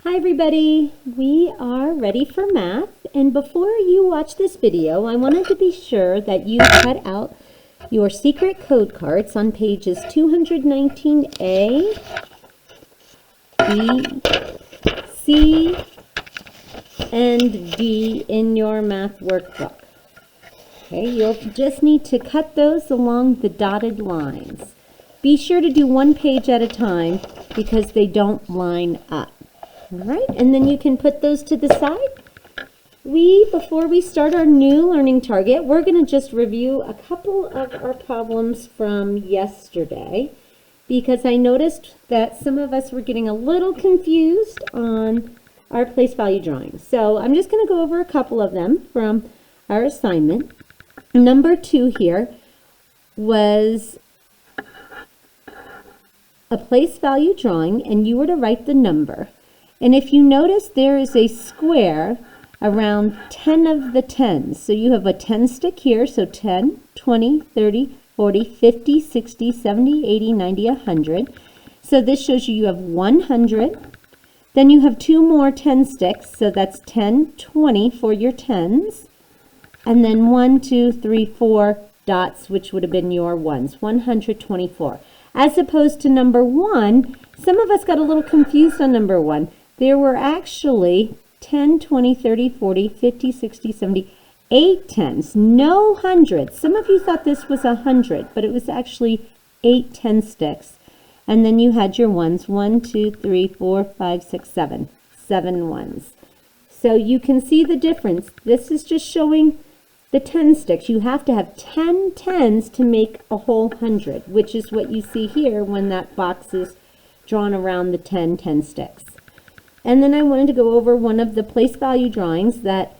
Hi everybody, we are ready for math, and before you watch this video, I wanted to be sure that you cut out your secret code cards on pages 219A, B, C, and D in your math workbook. Okay, you'll just need to cut those along the dotted lines. Be sure to do one page at a time because they don't line up. All right, and then you can put those to the side. Before we start our new learning target, we're going to just review a couple of our problems from yesterday because I noticed that some of us were getting a little confused on our place value drawing. So I'm just going to go over a couple of them from our assignment. Number 2 here was a place value drawing, and you were to write the number. And if you notice, there is a square around 10 of the 10s. So you have a 10 stick here, so 10, 20, 30, 40, 50, 60, 70, 80, 90, 100. So this shows you have 100. Then you have 2 more 10 sticks, so that's 10, 20 for your 10s. And then 1, 2, 3, 4 dots, which would have been your 1s, 124. As opposed to number 1, some of us got a little confused on number 1. There were actually 10, 20, 30, 40, 50, 60, 70, 8 10s, no hundreds. Some of you thought this was 100, but it was actually 8 10 sticks. And then you had your 1s, 1, 2, 3, 4, 5, 6, 7, 7 1s. So you can see the difference. This is just showing the 10 sticks. You have to have 10 10s to make a whole 100, which is what you see here when that box is drawn around the 10 10 sticks. And then I wanted to go over one of the place value drawings that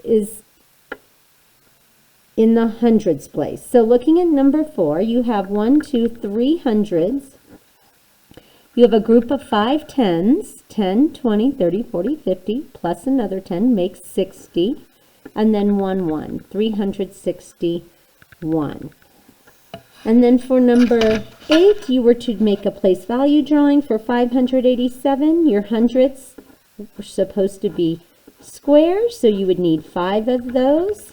is in the hundreds place. So looking at number 4, you have 1, 2, 3 hundreds. You have a group of 5 10s, 10, 20, 30, 40, 50, plus another 10 makes 60. And then 1, 1, 361. And then for number 8, you were to make a place value drawing for 587. Your hundreds were supposed to be squares, so you would need 5 of those.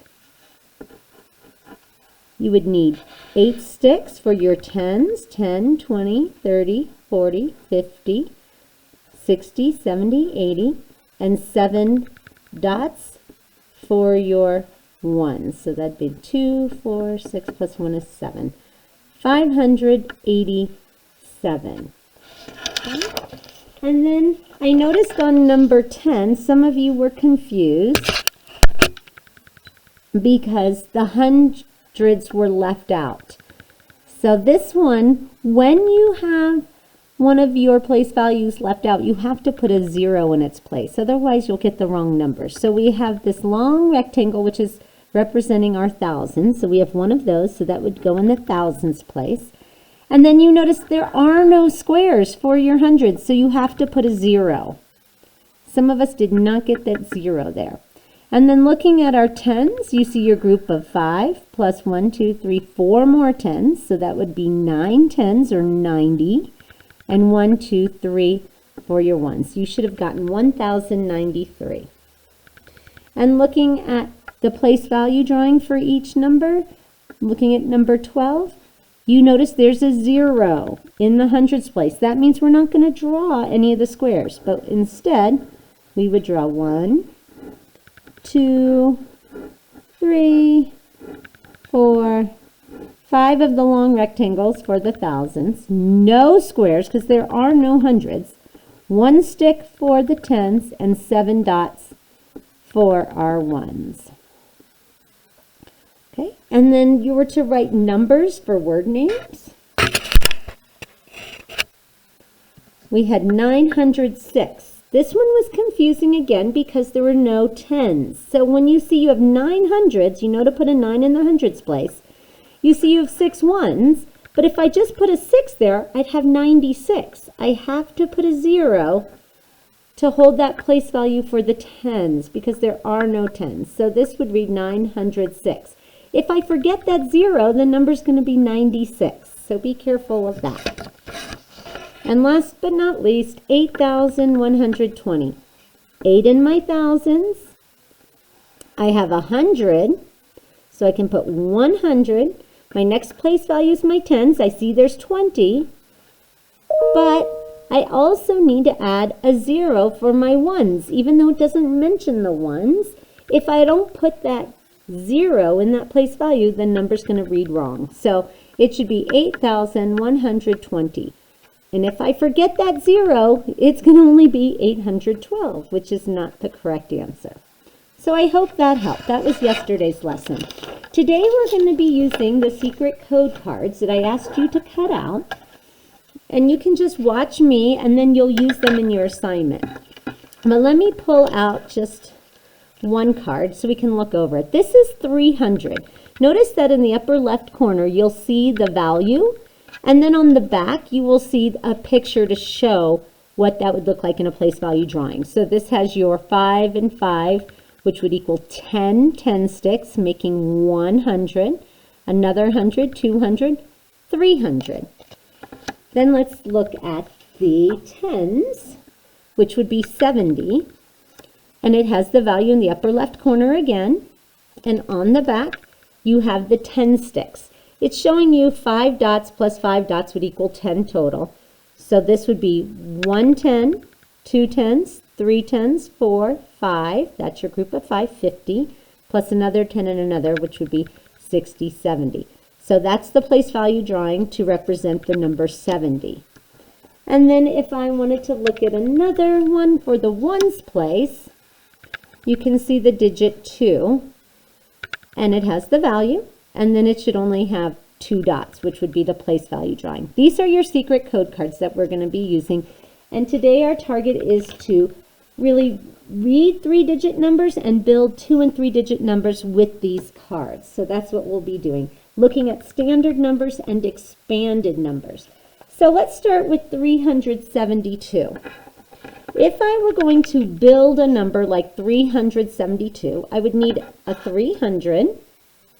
You would need 8 sticks for your 10s, 10, 20, 30, 40, 50, 60, 70, 80, and 7 dots for your 1s. So that'd be 2, 4, 6 plus 1 is 7. 587. Okay. And then I noticed on number 10, some of you were confused because the hundreds were left out. So this one, when you have one of your place values left out, you have to put a 0 in its place. Otherwise, you'll get the wrong number. So we have this long rectangle, which is representing our thousands. So we have one of those, so that would go in the thousands place. And then you notice there are no squares for your hundreds, so you have to put a 0. Some of us did not get that 0 there. And then looking at our 10s, you see your group of 5 plus 1, 2, 3, 4 more 10s. So that would be 9 10s or 90. And 1, 2, 3 for your 1s. You should have gotten 1,093. And looking at the place value drawing for each number, looking at number 12, you notice there's a 0 in the hundreds place. That means we're not going to draw any of the squares, but instead we would draw 1, 2, 3, 4, 5 of the long rectangles for the thousands, no squares because there are no hundreds, 1 stick for the 10s, and 7 dots for our 1s. Okay, and then you were to write numbers for word names. We had 906. This one was confusing again because there were no 10s. So when you see you have 9 hundreds, you know to put a 9 in the hundreds place. You see you have 6 1s, but if I just put a 6 there, I'd have 96. I have to put a 0 to hold that place value for the 10s because there are no 10s. So this would read 906. If I forget that 0, the number's going to be 96. So be careful of that. And last but not least, 8,120. 8 in my thousands. I have 100, so I can put 100. My next place value is my tens. I see there's 20, but I also need to add a 0 for my ones, even though it doesn't mention the ones. If I don't put that 0 in that place value, the number's going to read wrong. So it should be 8,120. And if I forget that 0, it's going to only be 812, which is not the correct answer. So I hope that helped. That was yesterday's lesson. Today we're going to be using the secret code cards that I asked you to cut out. And you can just watch me and then you'll use them in your assignment. But let me pull out just one card so we can look over it. This is 300. Notice that in the upper left corner you'll see the value, and then on the back you will see a picture to show what that would look like in a place value drawing. So this has your 5 and 5, which would equal 10 10 sticks, making 100, another 100, 200, 300. Then let's look at the tens, which would be 70. And it has the value in the upper left corner again. And on the back, you have the 10 sticks. It's showing you 5 dots plus 5 dots would equal 10 total. So this would be 1 10, 2 tens, 3 tens, 4, 5. That's your group of 5, 50, plus another 10 and another, which would be 60, 70. So that's the place value drawing to represent the number 70. And then if I wanted to look at another one for the ones place, you can see the digit 2, and it has the value, and then it should only have 2 dots, which would be the place value drawing. These are your secret code cards that we're going to be using, and today our target is to really read 3-digit numbers and build 2- and 3-digit numbers with these cards. So that's what we'll be doing, looking at standard numbers and expanded numbers. So let's start with 372. If I were going to build a number like 372, I would need a 300.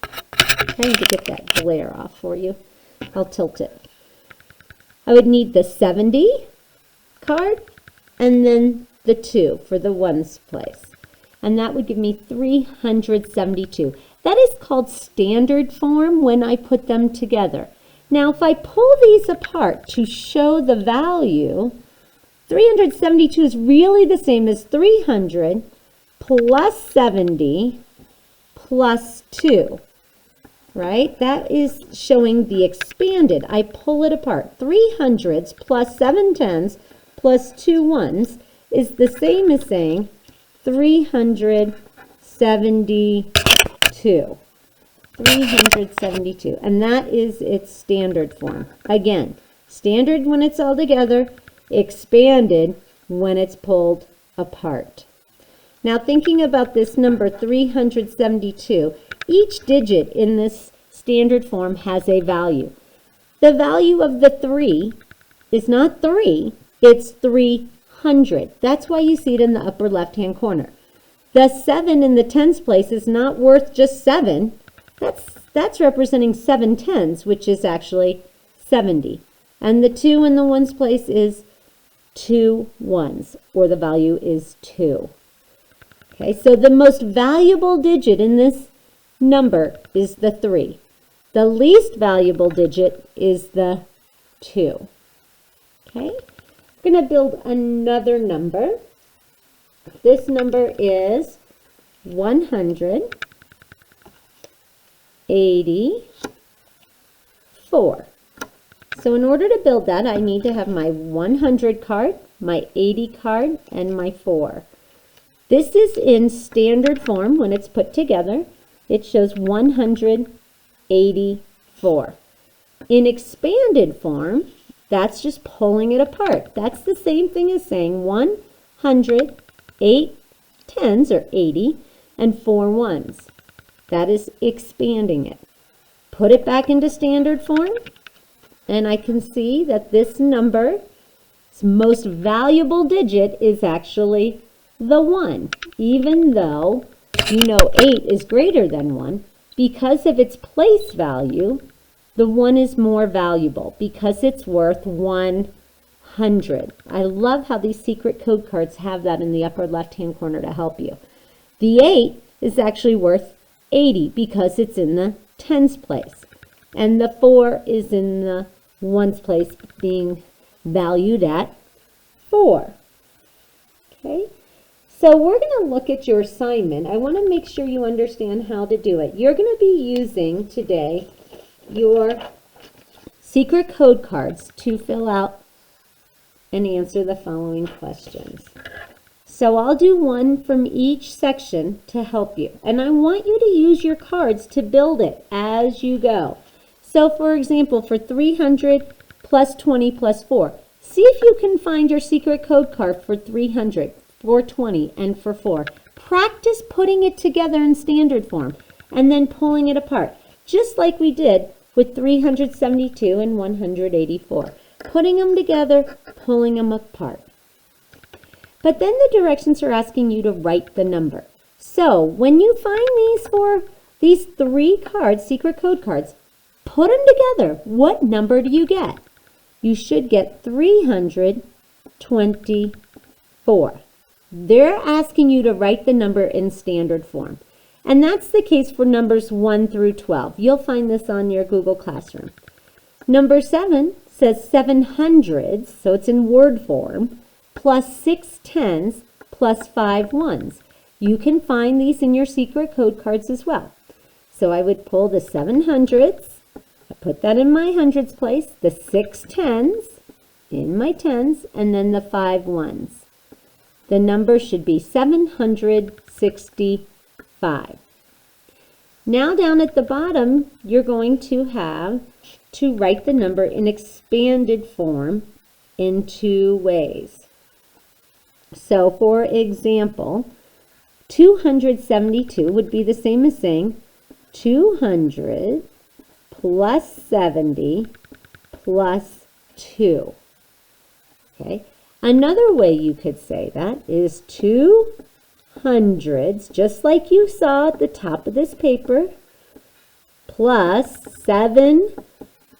Trying to get that glare off for you. I'll tilt it. I would need the 70 card and then the 2 for the ones place. And that would give me 372. That is called standard form when I put them together. Now, if I pull these apart to show the value, 372 is really the same as 300 plus 70 plus 2, right? That is showing the expanded. I pull it apart. 300s plus 7 tens plus 2 ones is the same as saying 372. 372. And that is its standard form. Again, standard when it's all together, expanded when it's pulled apart. Now thinking about this number 372, each digit in this standard form has a value. The value of the 3 is not 3, it's 300. That's why you see it in the upper left-hand corner. The 7 in the tens place is not worth just 7. That's representing 7 tens, which is actually 70. And the 2 in the ones place is 2 ones, or the value is 2. Okay, so the most valuable digit in this number is the 3. The least valuable digit is the 2. Okay, we're going to build another number. This number is 184. So in order to build that, I need to have my 100 card, my 80 card, and my 4. This is in standard form when it's put together. It shows 184. In expanded form, that's just pulling it apart. That's the same thing as saying 100, 8 tens, or 80, and 4 ones. That is expanding it. Put it back into standard form, and I can see that this number's most valuable digit is actually the 1, even though you know 8 is greater than 1. Because of its place value, the 1 is more valuable because it's worth 100. 100. I love how these secret code cards have that in the upper left-hand corner to help you. The 8 is actually worth 80 because it's in the tens place. And the 4 is in the ones place, being valued at 4. Okay, so we're going to look at your assignment. I want to make sure you understand how to do it. You're going to be using today your secret code cards to fill out and answer the following questions. So I'll do one from each section to help you. And I want you to use your cards to build it as you go. So for example, for 300 plus 20 plus 4, see if you can find your secret code card for 300, for 20, and for 4. Practice putting it together in standard form and then pulling it apart, just like we did with 372 and 184. Putting them together, pulling them apart. But then the directions are asking you to write the number. So when you find these 3 cards, secret code cards, put them together. What number do you get? You should get 324. They're asking you to write the number in standard form. And that's the case for numbers 1 through 12. You'll find this on your Google Classroom. Number 7 says 700s, so it's in word form, plus 6 tens, plus 5 ones. You can find these in your secret code cards as well. So I would pull the 700s, I put that in my hundreds place, the 6 tens in my tens, and then the 5 ones. The number should be 765. Now down at the bottom, you're going to have to write the number in expanded form in 2 ways. So for example, 272 would be the same as saying 200 plus 70 plus 2. Okay. Another way you could say that is 2 hundreds, just like you saw at the top of this paper, plus 7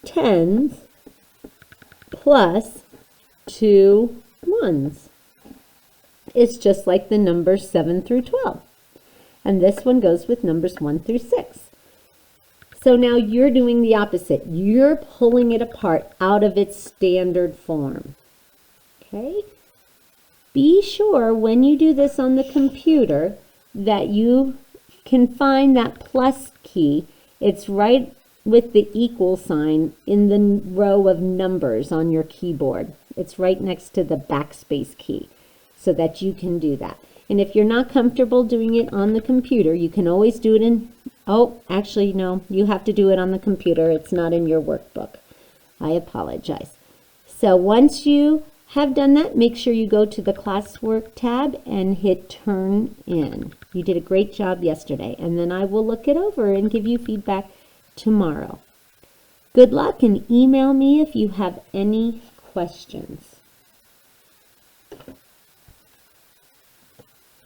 tens plus 2 ones. It's just like the numbers 7 through 12. And this one goes with numbers 1 through 6. So now you're doing the opposite. You're pulling it apart out of its standard form. Okay? Be sure when you do this on the computer that you can find that plus key. It's right with the equal sign in the row of numbers on your keyboard. It's right next to the backspace key so that you can do that. And if you're not comfortable doing it on the computer, you can always do it in, oh, actually, no, you have to do it on the computer. It's not in your workbook. I apologize. So once you have done that, make sure you go to the classwork tab and hit turn in. You did a great job yesterday, and then I will look it over and give you feedback tomorrow. Good luck, and email me if you have any questions.